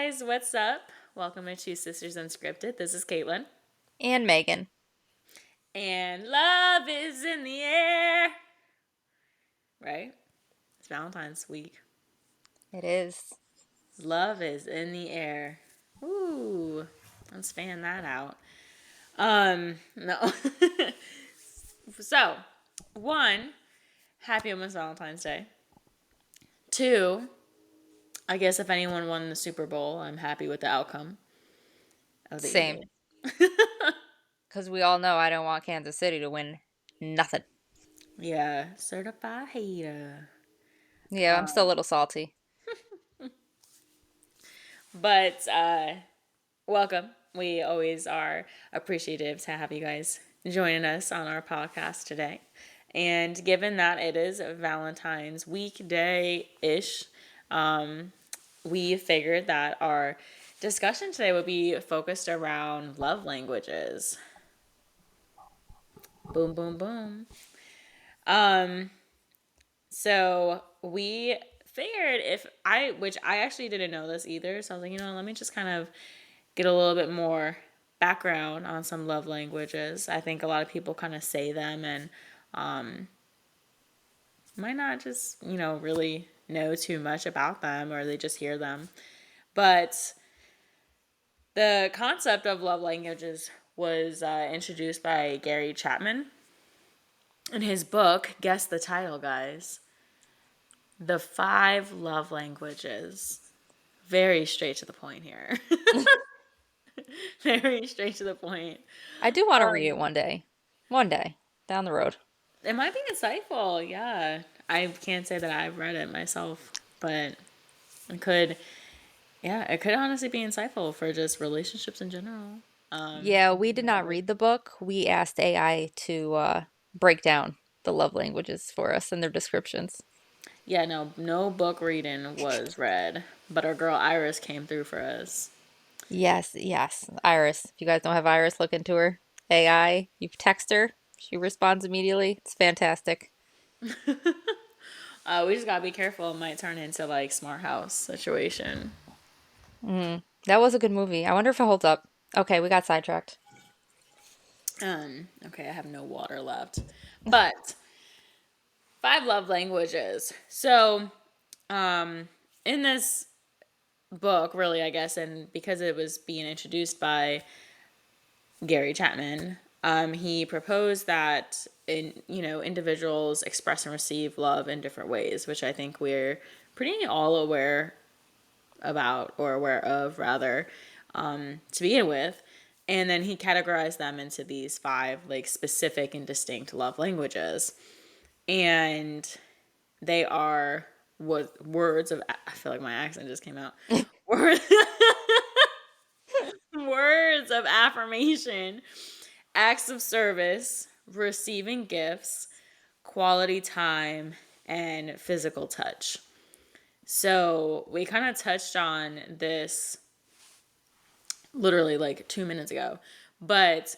guys, what's up? Welcome to Sisters Unscripted. This is Caitlin. And Megan. And love is in the air. Right? It's Valentine's week. It is. Love is in the air. Ooh, let's fan that out. No. So, one, happy almost Valentine's Day. Two, I guess if anyone won the Super Bowl, I'm happy with the outcome of the Same. Eagles. Because we all know I don't want Kansas City to win nothing. Yeah, certified hater. Yeah, I'm still a little salty. But welcome. We always are appreciative to have you guys joining us on our podcast today. And given that it is Valentine's weekday-ish, we figured that our discussion today would be focused around love languages. Boom, boom, boom. So we figured which I actually didn't know this either. So I was like, let me just kind of get a little bit more background on some love languages. I think a lot of people kind of say them and might not just, really know too much about them, or they just hear them. But the concept of love languages was introduced by Gary Chapman in his book. Guess the title, guys. The 5 Love Languages. Very straight to the point here. Very straight to the point. I do want to read it one day. One day. Down the road. It might be insightful, yeah. I can't say that I've read it myself, but it could honestly be insightful for just relationships in general. Yeah, we did not read the book. We asked AI to break down the love languages for us and their descriptions. Yeah, no book reading was read, but our girl Iris came through for us. Yes, yes. Iris. If you guys don't have Iris, look into her. AI. You text her. She responds immediately. It's fantastic. We just gotta be careful. It might turn into like Smart House situation. That was a good movie. I wonder if it holds up. Okay, we got sidetracked. Okay, I have no water left. But 5 love languages. So, in this book, really, I guess, and because it was being introduced by Gary Chapman, he proposed that individuals express and receive love in different ways, which I think we're pretty all aware about, or aware of rather, to begin with. And then he categorized them into these 5 like specific and distinct love languages. And they are words of, I feel like my accent just came out. Words, words of affirmation, acts of service, receiving gifts, quality time, and physical touch. So we kind of touched on this literally like 2 minutes ago, but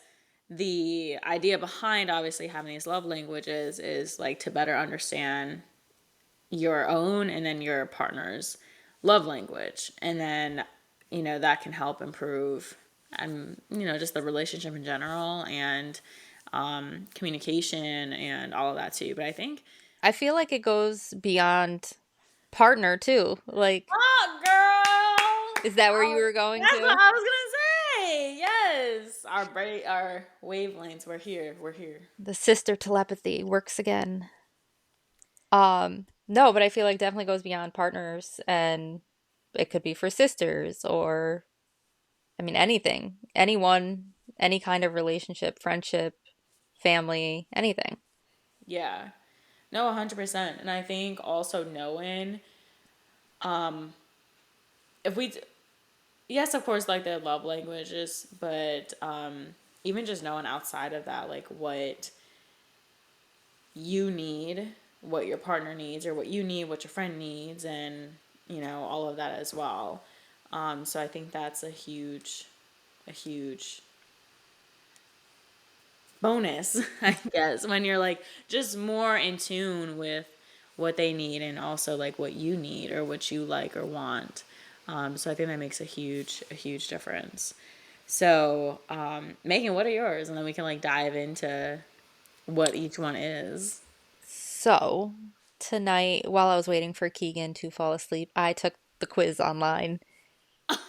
the idea behind obviously having these love languages is like to better understand your own and then your partner's love language, and then that can help improve just the relationship in general, and communication and all of that too. But I think I feel like it goes beyond partner too. Like, oh girl, is that where you were going that's what to? I was gonna say. Yes, our wavelengths, we're here. The sister telepathy works again. No, but I feel like definitely goes beyond partners, and it could be for sisters, or I mean anything. Anyone, any kind of relationship, friendship, family, anything. Yeah, no, 100%. And I think also knowing if we yes, of course, like their love languages, but even just knowing outside of that, like what you need, what your partner needs, or what you need, what your friend needs, and all of that as well. So I think that's a huge bonus, I guess, when you're like just more in tune with what they need, and also like what you need or what you like or want. So I think that makes a huge difference. So, Megan, what are yours? And then we can like dive into what each one is. So, tonight, while I was waiting for Keegan to fall asleep, I took the quiz online.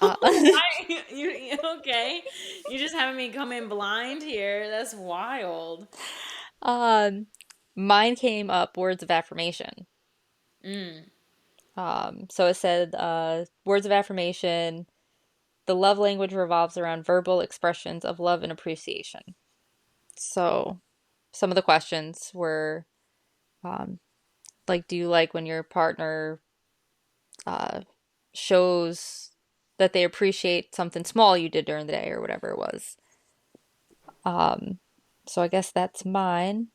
Uh, Why? Okay? You just having me come in blind here. That's wild. um, Mine came up words of affirmation. Mm, So it said, words of affirmation, the love language revolves around verbal expressions of love and appreciation. So some of the questions were, um, like, do you like when your partner uh, shows that they appreciate something small you did during the day or whatever it was? Um, so I guess that's mine.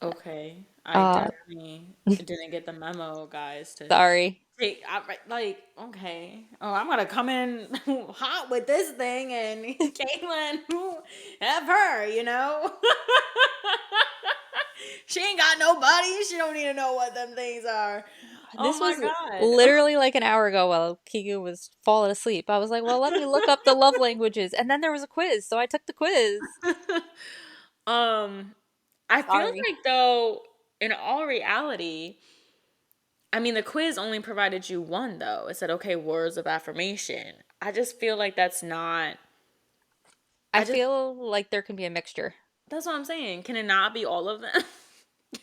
okay. I Uh, definitely didn't get the memo, guys, to Sorry. take. Like, okay. Oh, I'm gonna come in hot with this thing, and Caitlin, have her, you know? She ain't got nobody. She don't need to know what them things are. Oh This my was God. literally like an hour ago while Kiku was falling asleep. I was like, well, let me look up the love languages. And then there was a quiz, so I took the quiz. um, I feel Sorry. like though, in all reality, I mean, the quiz only provided you one though. It said, okay, words of affirmation. I just feel like that's not. I I just feel like there can be a mixture. That's what I'm saying. Can it not be all of them?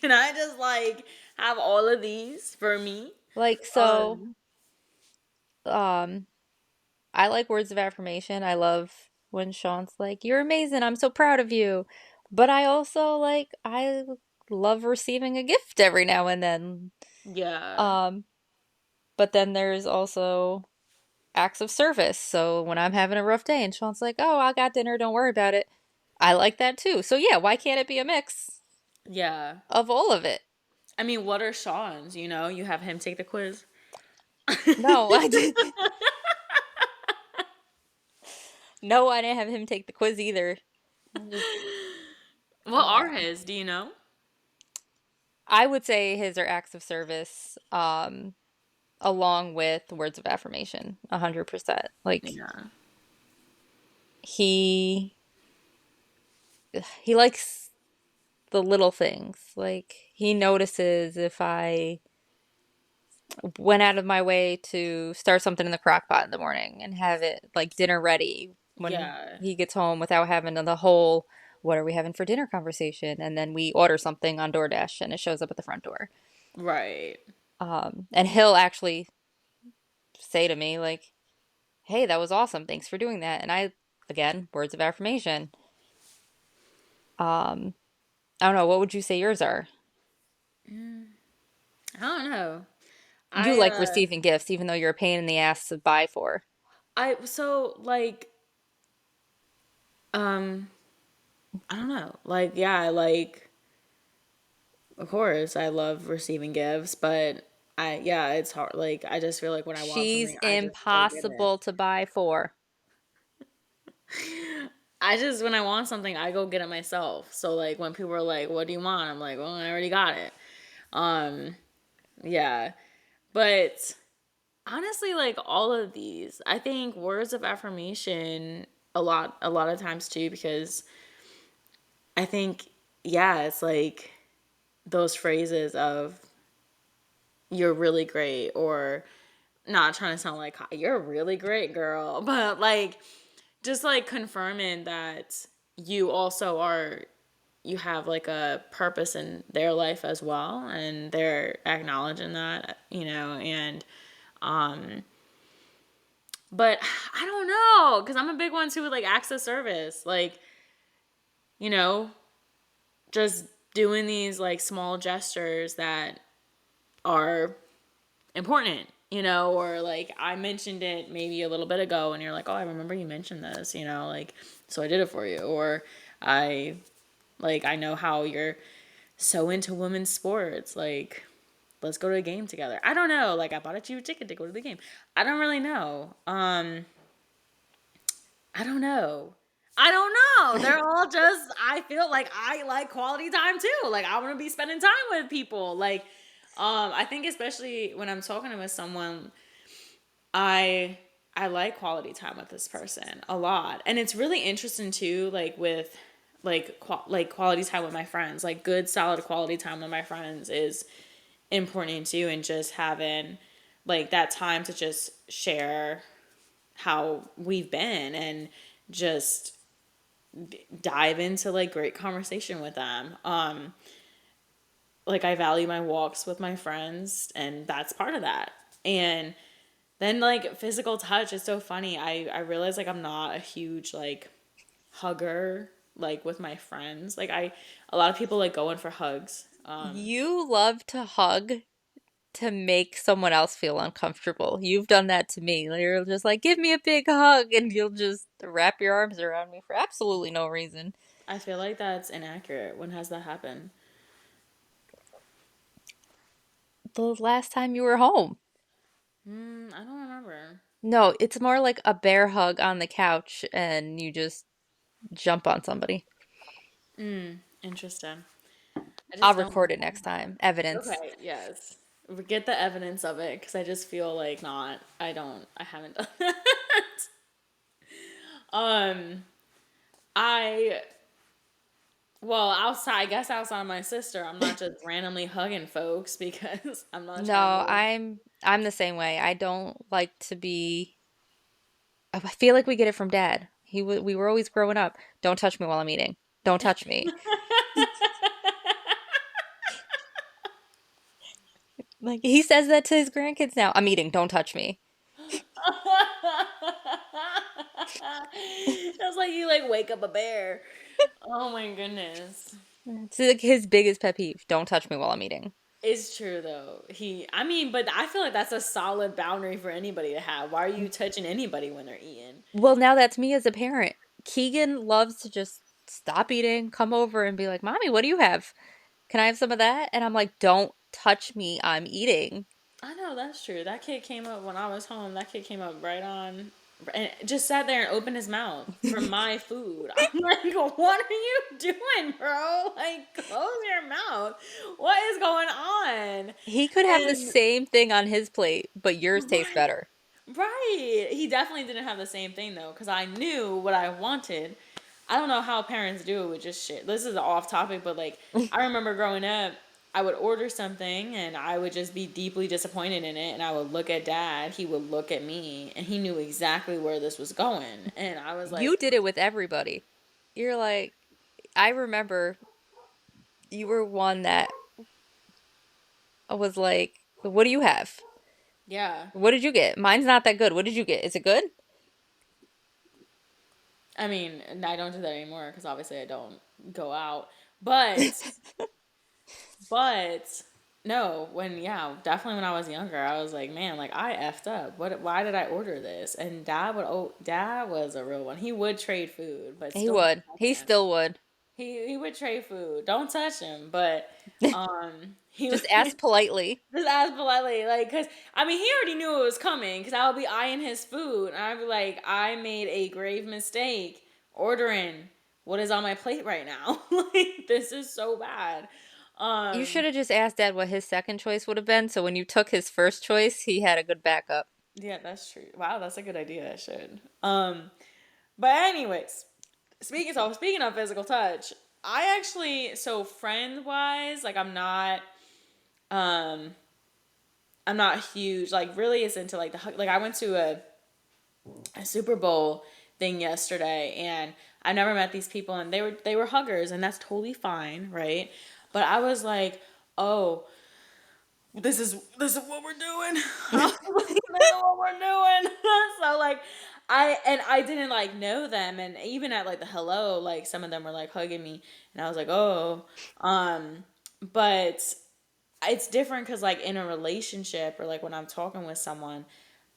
Can I just like have all of these for me? Like, so, Um, um, I like words of affirmation. I love when Sean's like, you're amazing. I'm so proud of you. But I also I love receiving a gift every now and then. yeah, Um, but then there's also acts of service. So when I'm having a rough day and Sean's like, "Oh, I got dinner, don't worry about it." I like that too. So yeah, why can't it be a mix yeah. of all of it? I mean, what are Sean's? You know, you have him take the quiz. No, I did. No, I didn't have him take the quiz either. I just What are his? Do you know? I would say his are acts of service, along with words of affirmation, 100%. Like Yeah. he he likes the little things. Like he notices if I went out of my way to start something in the crock pot in the morning and have it like dinner ready when Yeah. he gets home without having the whole what are we having for dinner conversation, and then we order something on DoorDash and it shows up at the front door. Right. And he'll actually say to me like, "Hey, that was awesome. Thanks for doing that." And I, again, words of affirmation. Um, I don't know. What would you say yours are? I don't know. You I like receiving gifts, even though you're a pain in the ass to buy for. I so like um I don't know. Like yeah, I like of course I love receiving gifts, but yeah, it's hard. Like I just feel like when I want She's something, I just go get it. impossible to buy for. I just when I want something, I go get it myself. So like when people are like, "What do you want?" I'm like, "Well, I already got it." Um, yeah. But honestly, like all of these, I think words of affirmation a lot of times too because I think yeah, it's like those phrases of you're really great or not trying to sound like you're really great, girl, but like just like confirming that you also are you have like a purpose in their life as well and they're acknowledging that, you know, and but I don't know cuz I'm a big one too with like acts of service, like, you know, just doing these like small gestures that are important, you know, or like I mentioned it maybe a little bit ago and you're like, "Oh, I remember you mentioned this," you know, like so I did it for you, or I I know how you're so into women's sports, like let's go to a game together. I don't know, like I bought you a ticket to go to the game. I don't really know. I don't know. I don't know. They're all just I feel like I like quality time too. Like I want to be spending time with people. Like I think especially when I'm talking with someone I I like quality time with this person a lot. And it's really interesting too, like with like quality time with my friends. Like good solid quality time with my friends is important too, and just having like that time to just share how we've been and just dive into like great conversation with them. Like I value my walks with my friends, and that's part of that. And then like physical touch is so funny. I realize like I'm not a huge like hugger like with my friends. Like I a lot of people like go in for hugs. You love to hug to make someone else feel uncomfortable. You've done that to me. You're just like, give me a big hug, and you'll just wrap your arms around me for absolutely no reason. I feel like that's inaccurate. When has that happened? The last time you were home. I don't remember. No, it's more like a bear hug on the couch and you just jump on somebody. Interesting. I I'll just don't. record it next time. Evidence. Okay, yes. Get the evidence of it because I just feel like not. I don't. I haven't done that. um, I well outside. I guess outside of my sister, I'm not just randomly hugging folks because I'm not trying No, to. I'm the same way. I don't like to be I feel like we get it from dad. We were always growing up. Don't touch me while I'm eating. Don't touch me. Like he says that to his grandkids now. I'm eating. Don't touch me. That's like you like wake up a bear. Oh my goodness. It's like his biggest pet peeve. Don't touch me while I'm eating. It's true though. I mean, but I feel like that's a solid boundary for anybody to have. Why are you touching anybody when they're eating? Well, now that's me as a parent. Keegan loves to just stop eating, come over and be like, "Mommy, what do you have? Can I have some of that?" And I'm like, "Don't touch me. I'm eating." I know that's true. That kid came up when I was home. That kid came up right on and just sat there and opened his mouth for my food. I'm like, what are you doing, bro? Like, close your mouth. What is going on? He could have the And same thing on his plate, but yours tastes right, better. right. He definitely didn't have the same thing though, because I knew what I wanted. I don't know how parents do it with just shit. This is off topic, but like I remember growing up, I would order something and I would just be deeply disappointed in it, and I would look at dad, he would look at me, and he knew exactly where this was going. And I was You like, did it with everybody. You're like, I remember you were one that was like, "What do you have? yeah. What did you get? Mine's not that good. What did you get? Is it good?" I mean, I don't do that anymore because obviously I don't go out. But no, when yeah, definitely when I was younger, I was like, man, like I effed up. What? Why did I order this? And dad was a real one. He would trade food, but He still don't would. touch He him. still would. He would trade food. Don't touch him, but he would Just ask politely. just ask politely, like, cause I mean he already knew it was coming, cause I would be eyeing his food, and I'd be like, I made a grave mistake ordering what is on my plate right now. Like this is so bad. You should Um, have just asked Dad what his second choice would have been, so when you took his first choice, he had a good backup. yeah, that's true. Wow, that's a good idea. I should. But anyways, speaking of physical touch, I actually so friend wise, like um I'm not huge. Like really is into like the like I went to a Super Bowl thing yesterday, and I never met these people, and they were huggers, and that's totally fine, right? But I was like, oh, this is what we're doing. I was like, this is what we're doing. So like I didn't like know them, and even at like the hello, like some of them were like hugging me, and I was like, oh, but it's different because like in a relationship or like when I'm talking with someone,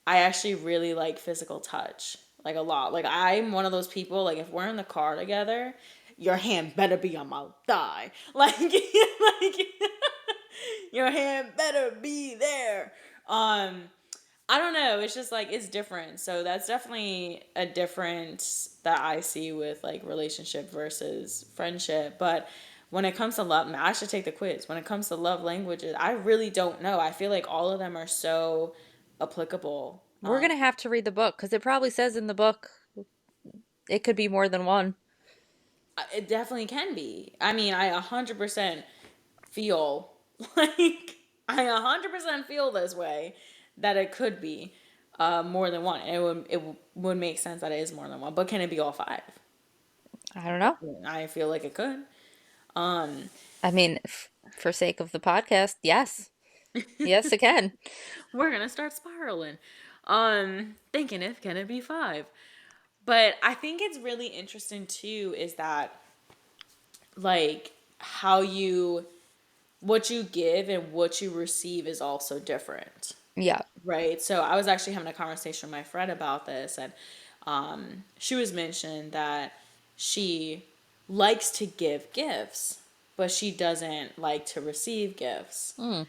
I actually really like physical touch, like a lot. Like I'm one of those people, like if we're in the car together, your hand better be on my thigh. Like your hand better be there. I don't know. It's just like it's different. So that's definitely a difference that I see with like relationship versus friendship. But when it comes to love, I should take the quiz. When it comes to love languages, I really don't know. I feel like all of them are so applicable. We're gonna have to read the book because it probably says in the book it could be more than one. It definitely can be. I mean, I 100% feel like I 100% feel this way that it could be more than one. It would make sense that it is more than one. But can it be all five? I don't know. I feel like it could. Um, I mean, for sake of the podcast, yes. Yes, it can. we're gonna start spiraling. Thinking if can it be five? But I think it's really interesting too is that like how you what you give and what you receive is also different. Yeah. Right. So I was actually having a conversation with my friend about this, and she was mentioning that she likes to give gifts, but she doesn't like to receive gifts. Mm.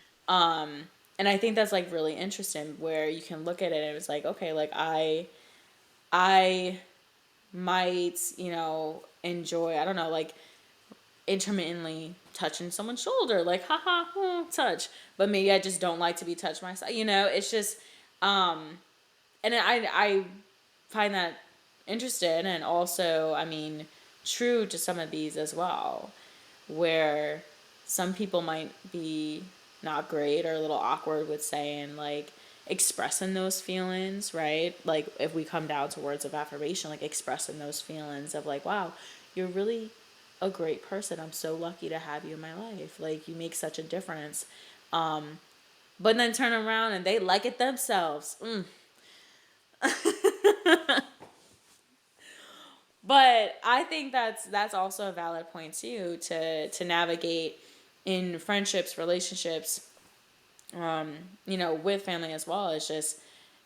And I think that's like really interesting where you can look at it and it's like, okay, like I might, enjoy, I don't know, like intermittently touching someone's shoulder, like haha, touch. But maybe I just don't like to be touched myself. It's just and I find that interesting and also, I mean, true to some of these as well, where some people might be not great or a little awkward with saying like expressing those feelings, right? Like if we come down to words of affirmation, like expressing those feelings of like, wow, you're really a great person. I'm so lucky to have you in my life. Like you make such a difference. But then turn around and they like it themselves. But I think that's also a valid point too to navigate in friendships, relationships, with family as well. It's just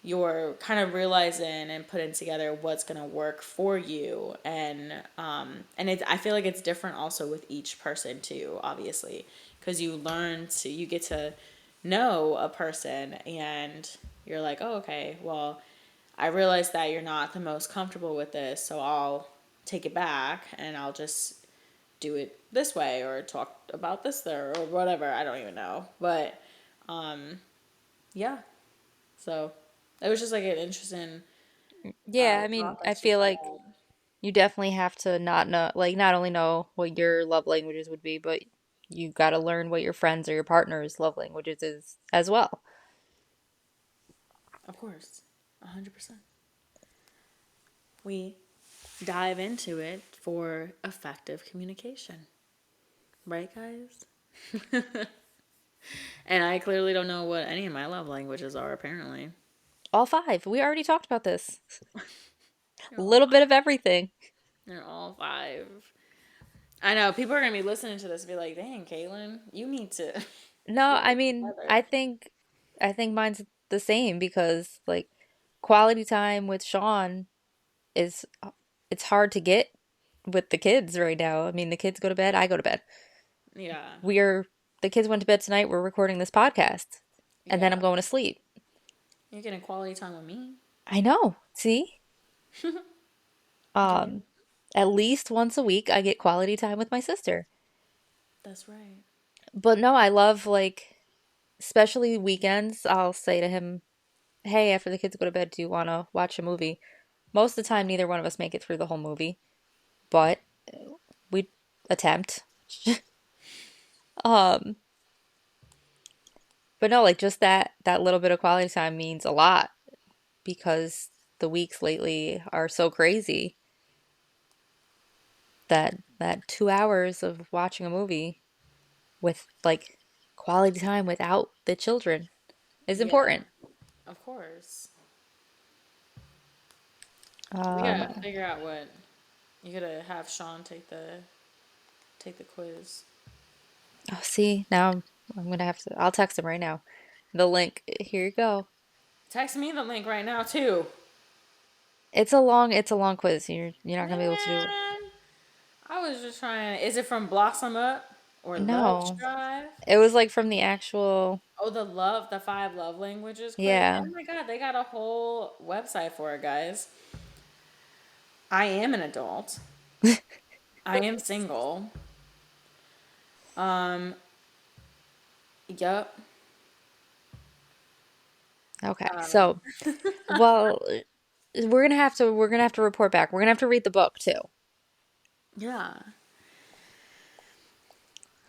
you're kind of realizing and putting together what's gonna work for you, and I feel like it's different also with each person too, obviously, because you get to know a person and you're like, oh, okay, well, I realize that you're not the most comfortable with this, so I'll take it back and I'll just do it this way or talk about this there or whatever. I don't even know. But yeah. So it was just like an interesting Yeah, I mean, I topic to feel talk like about. you definitely have to not know, like, not only know what your love languages would be, but you got to learn what your friends or your partner's love languages is as well. Of course. 100%. We dive into it for effective communication. Right, guys? And I clearly don't know what any of my love languages are, apparently. All five. We already talked about this. A They're all little bit of everything. They're all five. I know people are gonna be listening to this and be like, "Dang, Caitlin, you need to No, get I it mean, together." I think mine's the same because like quality time with Sean is it's hard to get with the kids right now. I mean, the kids go to bed, I go to bed. Yeah, We're the kids went to bed tonight, we're recording this podcast, and then I'm yeah. going to sleep. You're getting quality time with me. I know. See? Get it? Um, at least once a week I get quality time with my sister. That's right. But no, I love like especially weekends, I'll say to him, "Hey, after the kids go to bed, do you want to watch a movie?" Most of the time neither one of us make it through the whole movie, but we attempt. Um, but no, like just that little bit of quality time means a lot because the weeks lately are so crazy that 2 hours of watching a movie with like quality time without the children is Yeah, important. of course. We Um, gotta figure out what you gotta have Sean take the quiz. oh, see, now I'm gonna have to. I'll text him right now. The link. Here you go. Text me the link right now too. It's a long quiz. You're not gonna be able to do it. Man, I was just trying. Is it from Blossom Up or Love No, Strive? it was like from the actual. Oh, the five love languages quiz. Yeah. Oh my God, they got a whole website for it, guys. I am an adult. I am single. Um, yup. Okay. Um, So, well, we're gonna have to report back. We're gonna have to read the book too. yeah.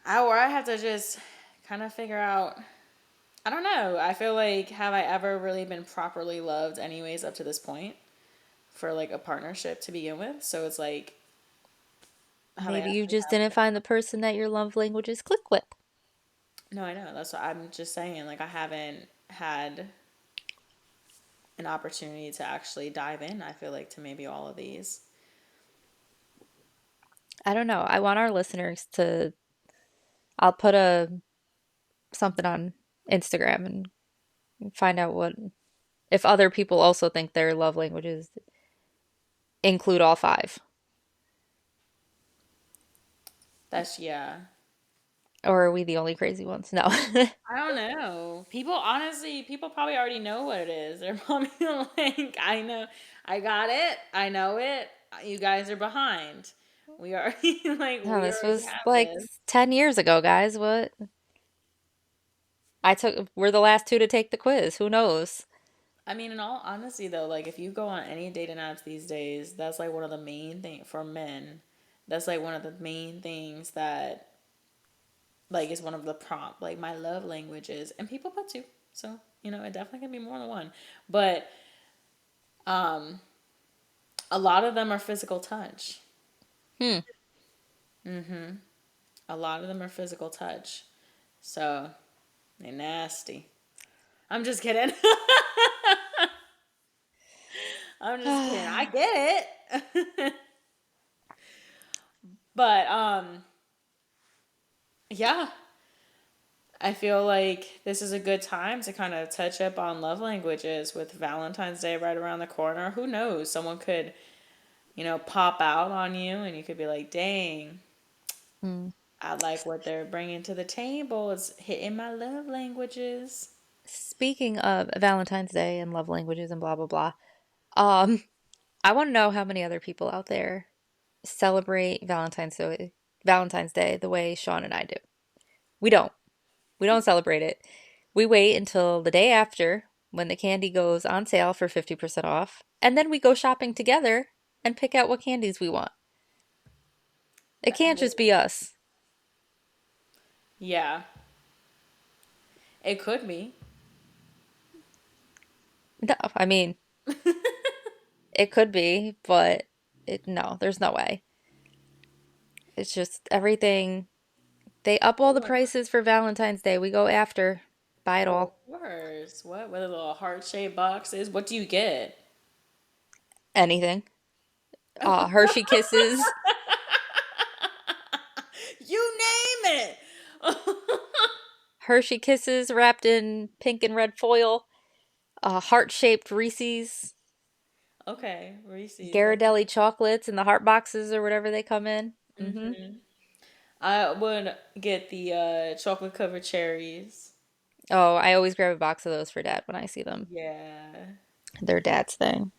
I have to just kind of figure out. I don't know. I feel like have I ever really been properly loved anyways up to this point for like a partnership to begin with? So it's like have I Maybe you actually just didn't find the person that your love languages click with. no, I know. That's what I'm just saying. Like I haven't had an opportunity to actually dive in, I feel like, to maybe all of these. I don't know. I want our listeners to. I'll put a something on Instagram and find out what if other people also think their love languages include all five, That's yeah. or are we the only crazy ones? No. I don't know. People honestly, people probably already know what it is. They're probably like, I know, I got it, I know it. You guys are behind. We already like No, we this already was have like this. 10 years ago, guys. What? We're the last two to take the quiz. Who knows? I mean, in all honesty, though, like if you go on any dating apps these days, that's like one of the main things for men. That's like one of the main things that like is one of the prompt like my love languages, and people put two. So it definitely can be more than one, but um, a lot of them are physical touch. Hmm. A lot of them are physical touch. So they nasty. I'm just kidding. I'm just kidding. I get it. But yeah, I feel like this is a good time to kind of touch up on love languages with Valentine's Day right around the corner. Who knows? Someone could, pop out on you and you could be like, "Dang, Hmm. I like what they're bringing to the table. It's hitting my love languages." Speaking of Valentine's Day and love languages and blah blah blah, um, I want to know how many other people out there celebrate Valentine's Day the way Sean and I do. We don't. We don't celebrate it. We wait until the day after when the candy goes on sale for 50% off, and then we go shopping together and pick out what candies we want. It That, can't just be us. yeah, it could be. No, I mean, it could be, but no, there's no way. It's just everything. They up all the prices for Valentine's Day. We go after, buy it Oh, all. of course. What? With a little heart-shaped boxes? What do you get? Anything. Hershey Kisses, You name it. Hershey Kisses wrapped in pink and red foil, heart-shaped Reese's, Okay, Reese's. Ghirardelli chocolates in the heart boxes or whatever they come in. Hmm. I would get the chocolate covered cherries. Oh, I always grab a box of those for Dad when I see them. Yeah. They're Dad's thing.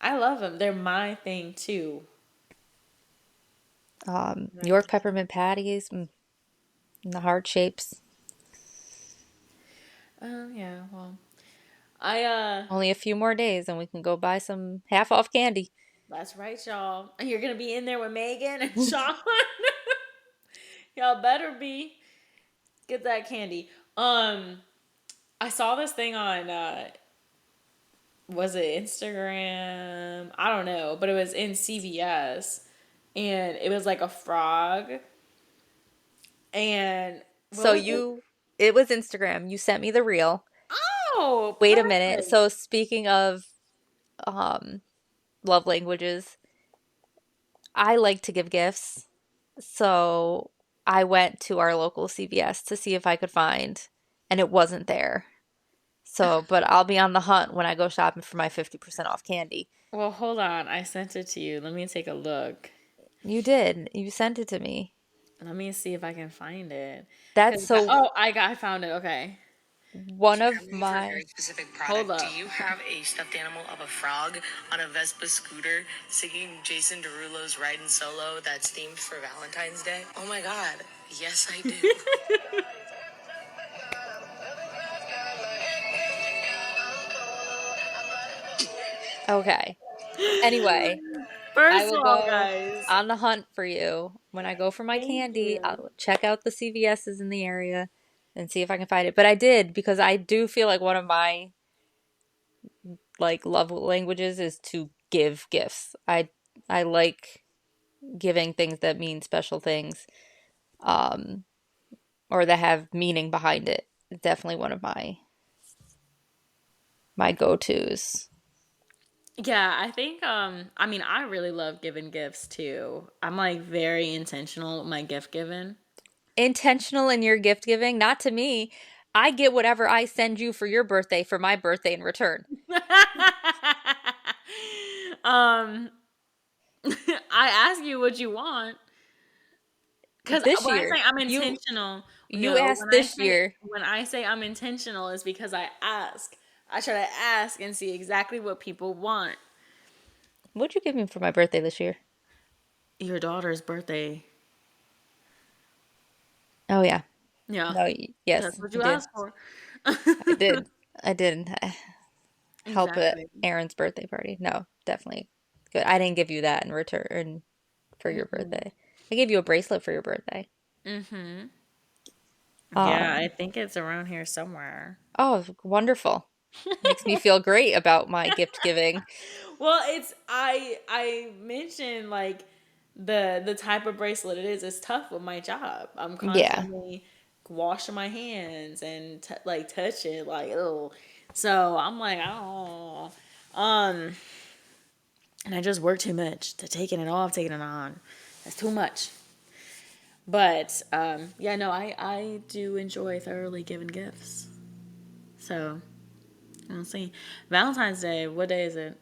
I love them. They're my thing too. York peppermint patties, and the heart shapes. Yeah, well, I Only a few more days and we can go buy some half off candy. that's right, y'all. You're gonna be in there with Megan and Sean. Y'all better be. Get that candy. I saw this thing on was it Instagram? I don't know, but it was in CVS and it was like a frog and what So was it? it was Instagram. You sent me the reel. Oh, Wait a minute. perfect. So speaking of um love languages, I like to give gifts. So I went to our local CVS to see if I could find, and it wasn't there. So, but I'll be on the hunt when I go shopping for my 50% off candy. Well, hold on. I sent it to you. Let me take a look. You did. You sent it to me. Let me see if I can find it. That's Cause so I found it. Okay. one of Germany for a my very specific Hold product. Do up. you have a stuffed animal of a frog on a Vespa scooter singing Jason Derulo's Riding Solo that's themed for Valentine's Day? Oh my god. Yes, I do. Okay. Anyway, I First will of all, go guys, on the hunt for you. When I go for my thank candy, you. I'll check out the CVS's in the area and see if I can find it. But I did because I do feel like one of my like love languages is to give gifts. I like giving things that mean special things, um, or that have meaning behind it. It's definitely one of my go-tos. Yeah, I think I mean I really love giving gifts too. I'm like very intentional with my gift giving. Intentional in your gift giving, not to me. I get whatever I send you for your birthday for my birthday in return. um I ask you what you want cuz This when I year, say I'm you intentional, you no, asked this year, when I say I'm intentional is because I ask. I try to ask and see exactly what people want. what'd you give me for my birthday this year? Your daughter's birthday. Oh yeah. Yeah. No, That's yes, what you you did. asked for. I did. I did help at Exactly. Aaron's birthday party. No, definitely good. I didn't give you that in return for your Hmm. birthday. I gave you a bracelet for your birthday. Hmm. Yeah, I Um, think it's around here somewhere. oh, wonderful. Makes me feel great about my gift giving. Well, it's I mentioned like the type of bracelet it is. It's tough with my job. I'm Yeah. constantly washing my hands and like touch it like oh. So I'm like oh, um, and I just work too much to taking it off, taking it on. That's too much. But yeah, no, I do enjoy thoroughly giving gifts. So we'll see. Valentine's Day. What day is it?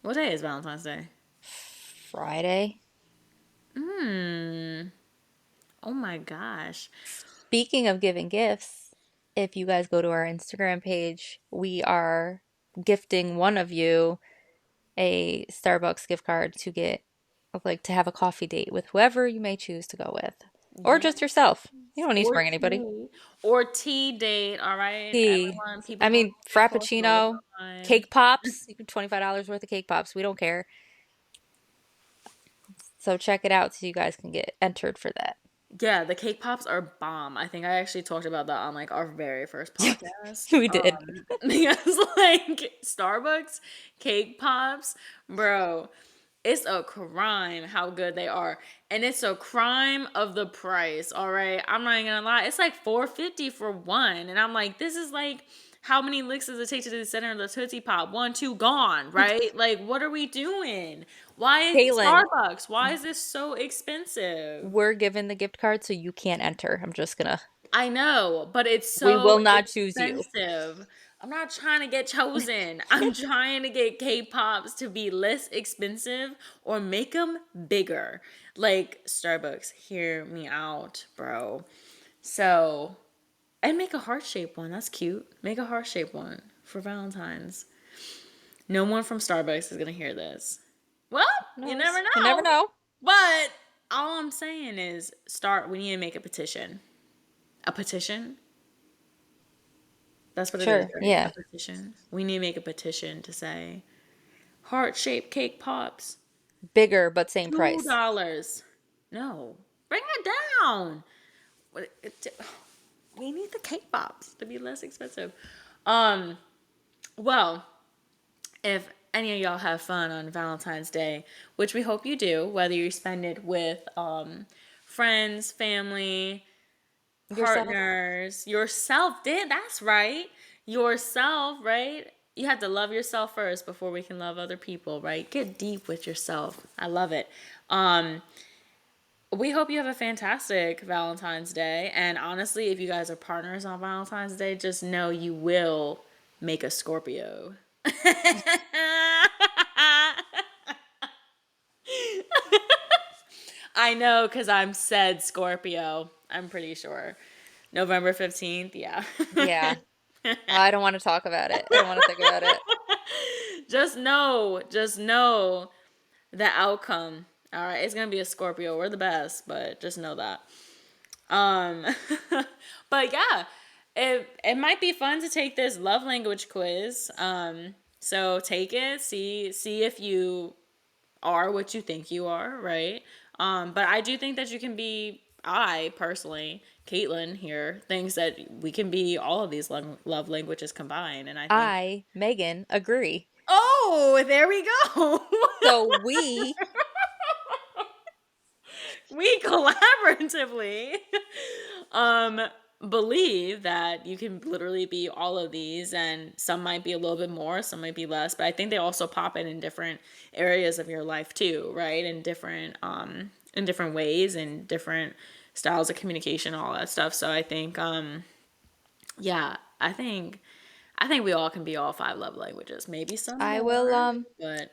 What day is Valentine's Day? Friday. Hmm. Oh my gosh. Speaking of giving gifts, if you guys go to our Instagram page, we are gifting one of you a Starbucks gift card to get like to have a coffee date with whoever you may choose to go with, or Yeah. just yourself. You don't need to Or bring anybody. tea. Or tea date. All right. Tea. Everyone, people I gonna mean, get coffee all the Frappuccino, time. cake pops, you can $25 worth of cake pops. We don't care. So check it out so you guys can get entered for that. Yeah, the cake pops are bomb. I think I actually talked about that on like our very first podcast. We did. Because like Starbucks cake pops, bro, it's a crime how good they are. And it's a crime of the price, all right? I'm not even gonna lie. It's like 4.50 for one. And I'm like, this is like how many licks does it take to the center of the Tootsie Pop? One, two, gone, right? Like, what are we doing? Why is Caitlin, Starbucks? Why is this so expensive? we're given the gift card, so you can't enter. I'm just gonna. I know, but it's We so will not choose you. expensive. I'm not trying to get chosen. I'm trying to get K-pops to be less expensive or make them bigger. Like Starbucks, hear me out, bro. So, and make a heart-shaped one. That's cute. Make a heart-shaped one for Valentine's. No one from Starbucks is going to hear this. Well, you never Knows? You never know. know. But all I'm saying is we need to make a petition. A petition? That's what it is, Sure. right? A Yeah. petition. We need to make a petition to say heart shaped cake pops, Bigger but same price. $2. No, bring it down. We need the cake pops to be less expensive. Um, well, if any of y'all have fun on Valentine's Day, which we hope you do, whether you spend it with friends, family, Yourself. partners, yourself. That's right. Yourself, right? You have to love yourself first before we can love other people, right? Get deep with yourself. I love it. Um, we hope you have a fantastic Valentine's Day. And honestly, if you guys are partners on Valentine's Day, just know you will make a Scorpio. I know because I'm said Scorpio. I'm pretty sure. November 15th, yeah. Yeah. I don't want to talk about it. I don't want to think about it. Just know the outcome. All right, it's gonna be a Scorpio. We're the best, but just know that. Um, but yeah, it might be fun to take this love language quiz. So take it, see if you are what you think you are, right? But I do think that you can be. I personally, Caitlin here, thinks that we can be all of these love languages combined, and I think. I, Megan, agree. Oh, there we go. So we, We collaboratively um believe that you can literally be all of these, and some might be a little bit more, some might be less, but I think they also pop in different areas of your life too, right? In different ways and different styles of communication, all that stuff. So I think yeah, I think we all can be all five love languages, maybe some I will, more, but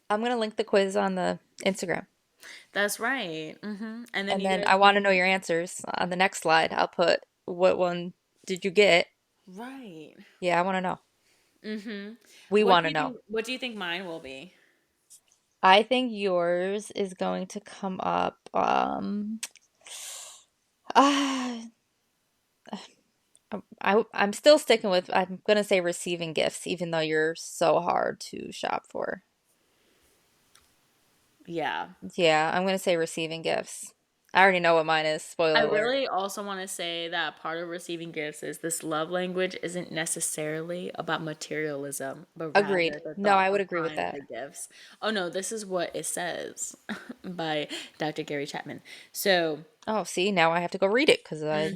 I'm gonna link the quiz on the Instagram. that's right. And then And you then guys I want to know can. your answers. On the next slide, I'll put what one did you get? Right. Yeah, I want to know. We want to know. What do you think mine will be? I think yours is going to come up. Ah, I'm still sticking with, I'm gonna say receiving gifts, even though you're so hard to shop for. Yeah. Yeah, I'm gonna say receiving gifts. I already know what mine is. I Spoiler alert. really also want to say that part of receiving gifts is this love language isn't necessarily about materialism, but Agreed. rather the No, thought I would agree with behind that. the gifts. Oh no, this is what it says by Dr. Gary Chapman. So, Oh, see, now I have to go read it because I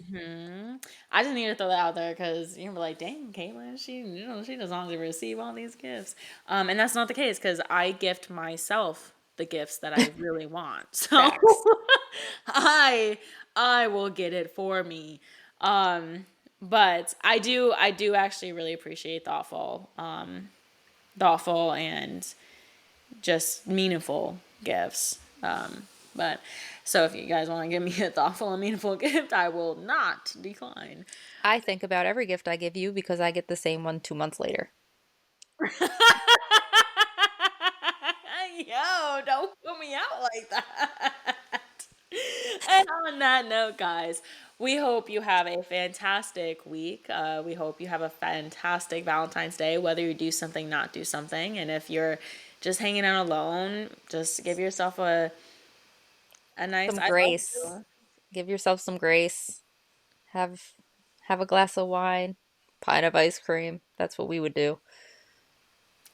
I just need to throw that out there because you're like, dang, Caitlin, she doesn't want to receive all these gifts. And that's not the case because I gift myself the gifts that I really want. So facts. I I will get it for me. Um, but I do actually really appreciate thoughtful and just meaningful gifts. But so if you guys want to give me a thoughtful and meaningful gift, I will not decline. I think about every gift I give you because I get the same one 2 months later. Yo, don't put me out like that. And on that note, guys, we hope you have a fantastic week. We hope you have a fantastic Valentine's Day, whether you do something, not do something. And if you're just hanging out alone, just give yourself a nice Some I love grace. you. Give yourself some grace. Have have a glass of wine, pint of ice cream. That's what we would do.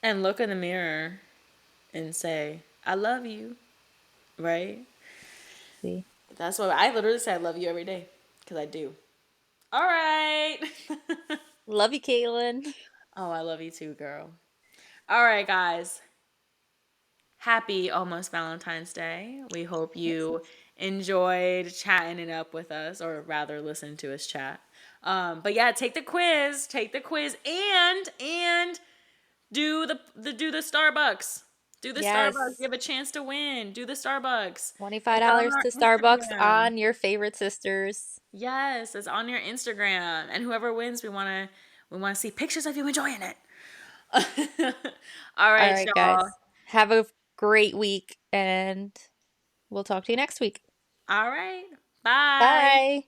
And look in the mirror and say, I love you, right? See? That's what I literally say, I love you every day because I do. All right. Love you, Caitlin. Oh, I love you too, girl. All right, guys. Happy almost Valentine's Day. We hope Yes. you enjoyed chatting it up with us, or rather, listen to us chat. But yeah, take the quiz. Take the quiz and do the Starbucks. Do the Starbucks. You Yes. have a chance to win. Do the Starbucks. It's on $25 our to Starbucks Instagram. on your favorite sisters. Yes, it's on your Instagram. And whoever wins, we wanna see pictures of you enjoying it. All All right, right, y'all. guys. Have a great week and we'll talk to you next week. All right. Bye. Bye.